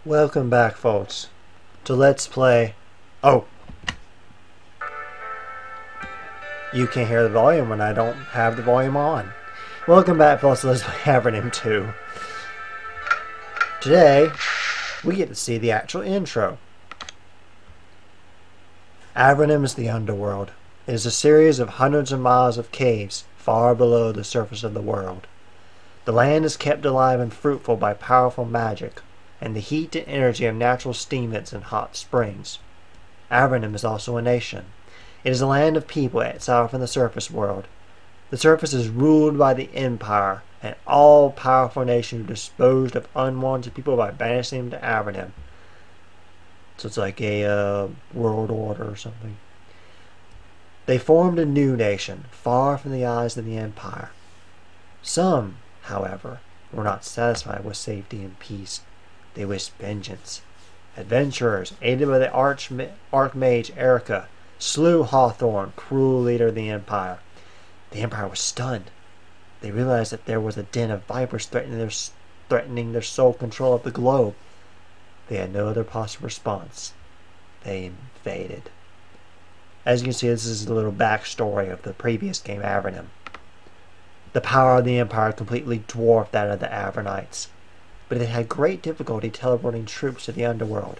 Welcome back, folks, to Let's Play. Oh, you can't hear the volume when I don't have the volume on. Welcome back, folks, to Let's Play Avernum 2. Today, we get to see the actual intro. Avernum is the underworld. It is a series of hundreds of miles of caves far below the surface of the world. The land is kept alive and fruitful by powerful magic and the heat and energy of natural steam vents and hot springs. Avernum is also a nation. It is a land of people exiled from the surface world. The surface is ruled by the Empire, an all-powerful nation who disposed of unwanted people by banishing them to Avernum. So it's like a world order or something. They formed a new nation, far from the eyes of the Empire. Some, however, were not satisfied with safety and peace. They wished vengeance. Adventurers, aided by the Archmage Erica, slew Hawthorne, cruel leader of the Empire. The Empire was stunned. They realized that there was a den of vipers threatening their sole control of the globe. They had no other possible response. They invaded. As you can see, this is a little backstory of the previous game, Avernum. The power of the Empire completely dwarfed that of the Avernites, but it had great difficulty teleporting troops to the underworld.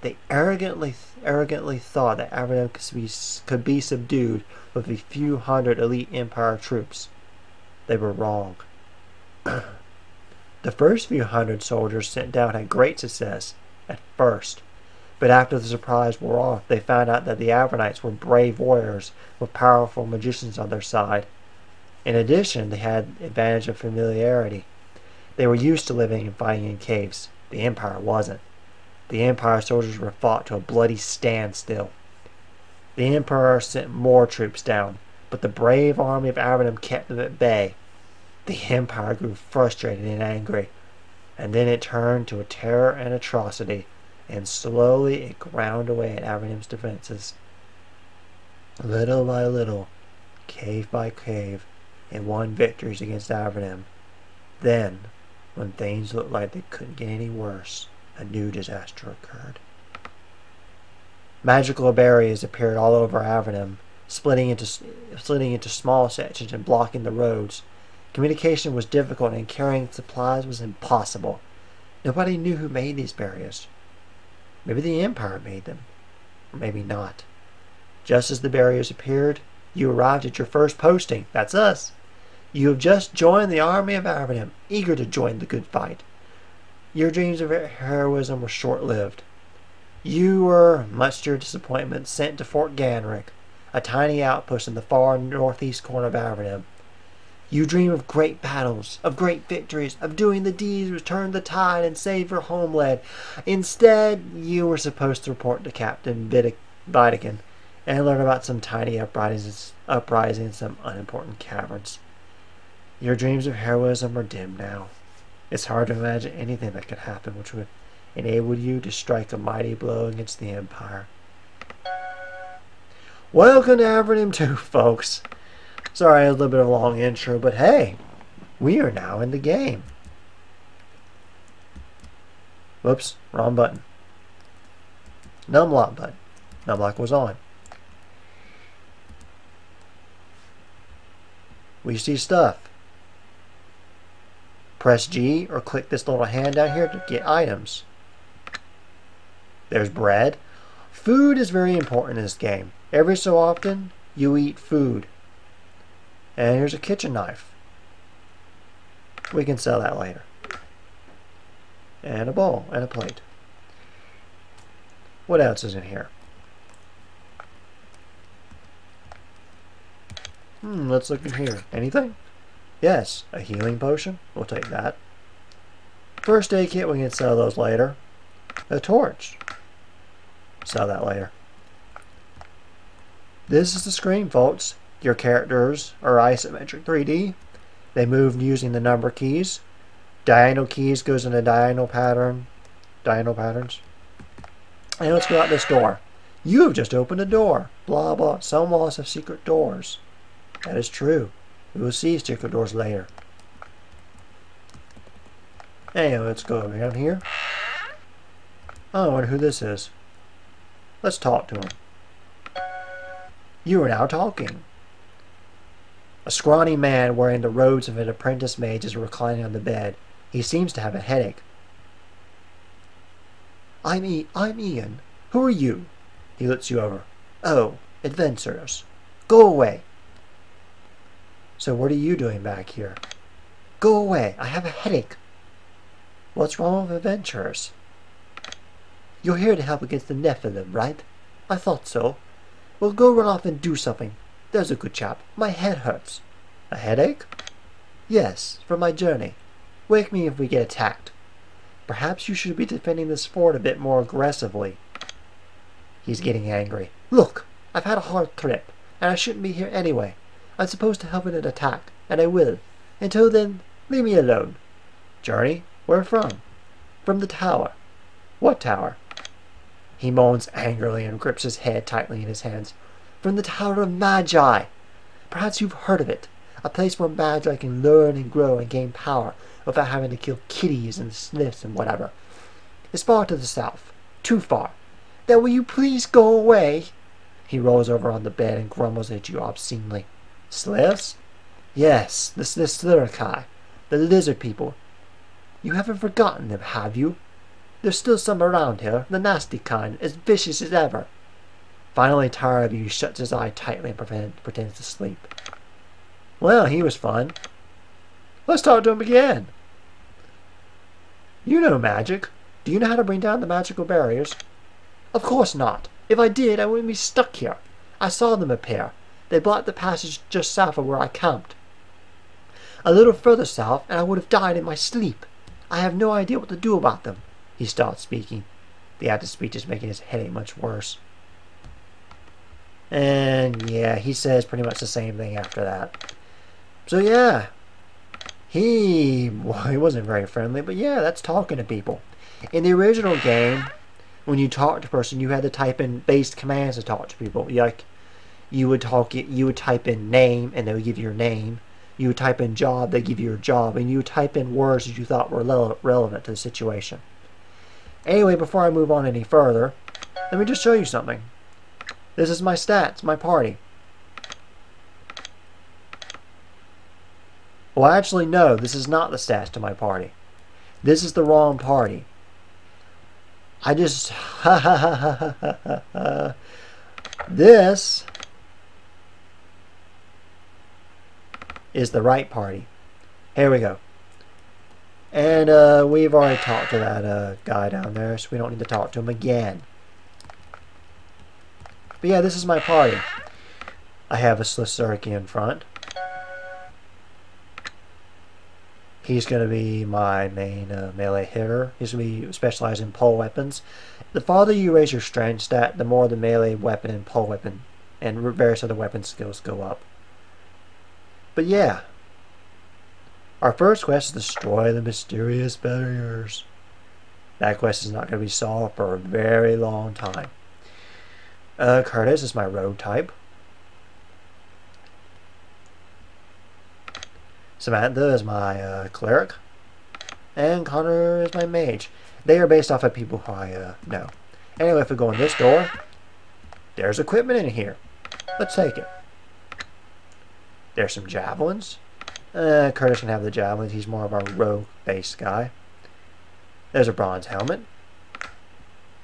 They arrogantly thought that Avernum could be subdued with a few hundred elite Empire troops. They were wrong. The first few hundred soldiers sent down had great success at first, but after the surprise wore off, they found out that the Avernites were brave warriors with powerful magicians on their side. In addition, they had the advantage of familiarity. They were used to living and fighting in caves. The Empire wasn't. The Empire soldiers were fought to a bloody standstill. The Emperor sent more troops down, but the brave army of Avernum kept them at bay. The Empire grew frustrated and angry, and then it turned to a terror and atrocity, and slowly it ground away at Avernum's defenses. Little by little, cave by cave, it won victories against Avernum. Then, when things looked like they couldn't get any worse, a new disaster occurred. Magical barriers appeared all over Avernum, splitting into small sections and blocking the roads. Communication was difficult and carrying supplies was impossible. Nobody knew who made these barriers. Maybe the Empire made them, or maybe not. Just as the barriers appeared, you arrived at your first posting. That's us. You have just joined the army of Avernum, eager to join the good fight. Your dreams of heroism were short-lived. You were, much to your disappointment, sent to Fort Ganrick, a tiny outpost in the far northeast corner of Avernum. You dream of great battles, of great victories, of doing the deeds which turn the tide and save your homeland. Instead, you were supposed to report to Captain Vidican and learn about some tiny uprisings in some unimportant caverns. Your dreams of heroism are dim now. It's hard to imagine anything that could happen which would enable you to strike a mighty blow against the Empire. Welcome to Avernum 2, folks. Sorry, a little bit of a long intro, but hey, we are now in the game. Whoops, wrong button. Numlock button. Numlock was on. We see stuff. Press G or click this little hand down here to get items. There's bread. Food is very important in this game. Every so often, you eat food. And here's a kitchen knife. We can sell that later. And a bowl and a plate. What else is in here? Let's look in here. Anything? Yes, a healing potion. We'll take that. First aid kit, we can sell those later. A torch. Sell that later. This is the screen, folks. Your characters are isometric 3D. They move using the number keys. Diagonal keys goes in a diagonal patterns. And let's go out this door. You have just opened a door. Blah, blah. Some walls have secret doors. That is true. We will see secret doors later. Anyway, let's go over down here. Oh, I wonder who this is. Let's talk to him. You are now talking. A scrawny man wearing the robes of an apprentice mage is reclining on the bed. He seems to have a headache. I'm Ian. Who are you? He looks you over. Oh, adventurers. Go away. So what are you doing back here? Go away. I have a headache. What's wrong with adventurers? You're here to help against the Nephilim, right? I thought so. Well, go run off and do something. There's a good chap. My head hurts. A headache? Yes, from my journey. Wake me if we get attacked. Perhaps you should be defending this fort a bit more aggressively. He's getting angry. Look, I've had a hard trip, and I shouldn't be here anyway. I'm supposed to help in an attack, and I will. Until then, leave me alone. Journey? Where from? From the tower. What tower? He moans angrily and grips his head tightly in his hands. From the Tower of Magi. Perhaps you've heard of it. A place where Magi can learn and grow and gain power without having to kill kitties and sniffs and whatever. It's far to the south. Too far. Then will you please go away? He rolls over on the bed and grumbles at you obscenely. Sliffs? Yes, the Slirakai, the lizard people. You haven't forgotten them, have you? There's still some around here, the nasty kind, as vicious as ever. Finally tired of you, he shuts his eye tightly and pretends to sleep. Well, he was fun. Let's talk to him again. You know magic. Do you know how to bring down the magical barriers? Of course not. If I did, I wouldn't be stuck here. I saw them appear. They blocked the passage just south of where I camped. A little further south, and I would have died in my sleep. I have no idea what to do about them. He stopped speaking. The act of speech is making his headache much worse. And yeah, he says pretty much the same thing after that. So yeah, he wasn't very friendly, but yeah, that's talking to people. In the original game, when you talk to a person, you had to type in base commands to talk to people. Like you would type in name, and they would give you your name. You would type in job, they give you your job, and you would type in words that you thought were relevant to the situation. Anyway, before I move on any further, let me just show you something. This is my stats, my party. Well, actually, no, this is not the stats to my party. This is the wrong party. I just... This is the right party. Here we go. And we've already talked to that guy down there, so we don't need to talk to him again. But yeah, this is my party. I have a Slicerki in front. He's going to be my main melee hitter. He's going to be specialized in pole weapons. The farther you raise your strength stat, the more the melee weapon and pole weapon and various other weapon skills go up. But yeah. Our first quest is destroy the mysterious barriers. That quest is not going to be solved for a very long time. Curtis is my rogue type. Samantha is my cleric. And Connor is my mage. They are based off of people who I know. Anyway, if we go in this door, there's equipment in here. Let's take it. There's some javelins. Curtis can have the javelins. He's more of a rogue-based guy. There's a bronze helmet.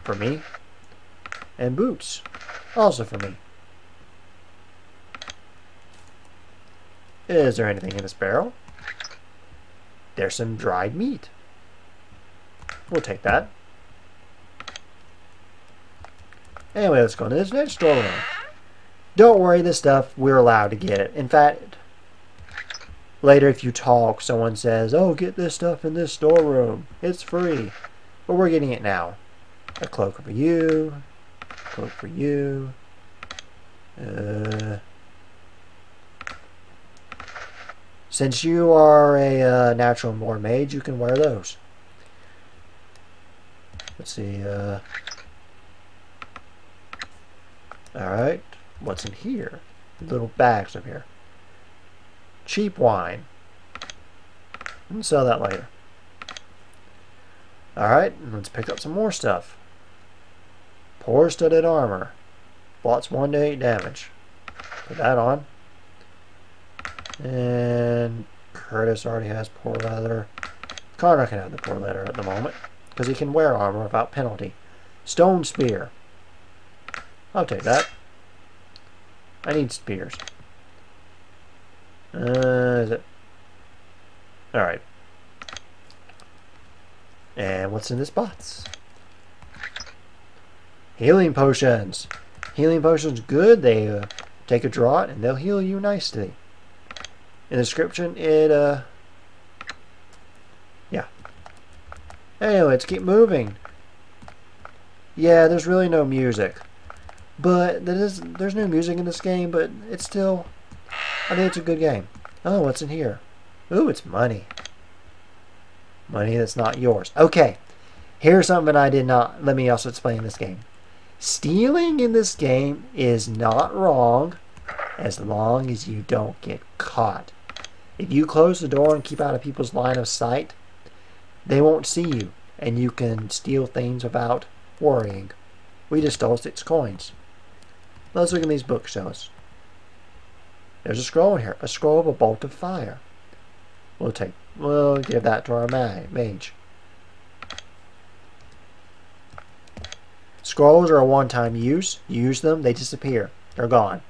For me. And boots. Also for me. Is there anything in this barrel? There's some dried meat. We'll take that. Anyway, let's go into this next storeroom. Don't worry, this stuff, we're allowed to get it. In fact, later if you talk, someone says, oh, get this stuff in this storeroom. It's free. But we're getting it now. A cloak for you. A cloak for you. Since you are a natural born mage, you can wear those. Let's see. Alright. What's in here? Little bags up here. Cheap wine. We'll sell that later. Alright, let's pick up some more stuff. Poor studded armor. Blocks 1 to 8 damage. Put that on. And Curtis already has poor leather. Connor can have the poor leather at the moment, because he can wear armor without penalty. Stone spear. I'll take that. I need spears. Is it? Alright. And what's in this box? Healing potions. Healing potions good. They take a draught and they'll heal you nicely. In the description, yeah. Anyway, let's keep moving. Yeah, there's really no music. But there's no music in this game, but it's still, I think it's a good game. Oh, what's in here? Ooh, it's money. Money that's not yours. Okay, here's something I did not, let me also explain this game. Stealing in this game is not wrong as long as you don't get caught. If you close the door and keep out of people's line of sight, they won't see you, and you can steal things without worrying. We just stole 6 coins. Let's look at these bookshelves. There's a scroll in here. A scroll of a bolt of fire. We'll give that to our mage. Scrolls are a one-time use. Use them, they disappear. They're gone.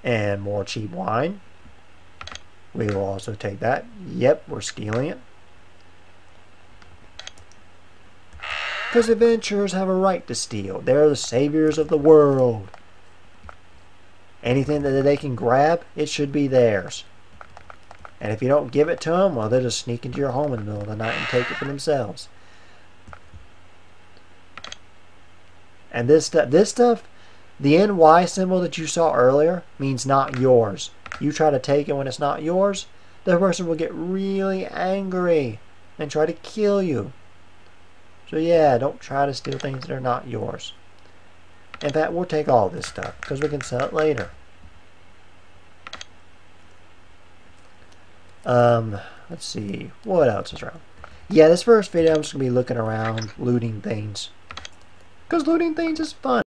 And more cheap wine. We will also take that. Yep, we're stealing it. Because adventurers have a right to steal. They're the saviors of the world. Anything that they can grab, it should be theirs. And if you don't give it to them, well, they'll just sneak into your home in the middle of the night and take it for themselves. And this stuff, the NY symbol that you saw earlier means not yours. You try to take it when it's not yours, the person will get really angry and try to kill you. So yeah, don't try to steal things that are not yours. In fact, we'll take all this stuff because we can sell it later. Let's see. What else is around? Yeah, this first video I'm just going to be looking around, looting things. Because looting things is fun.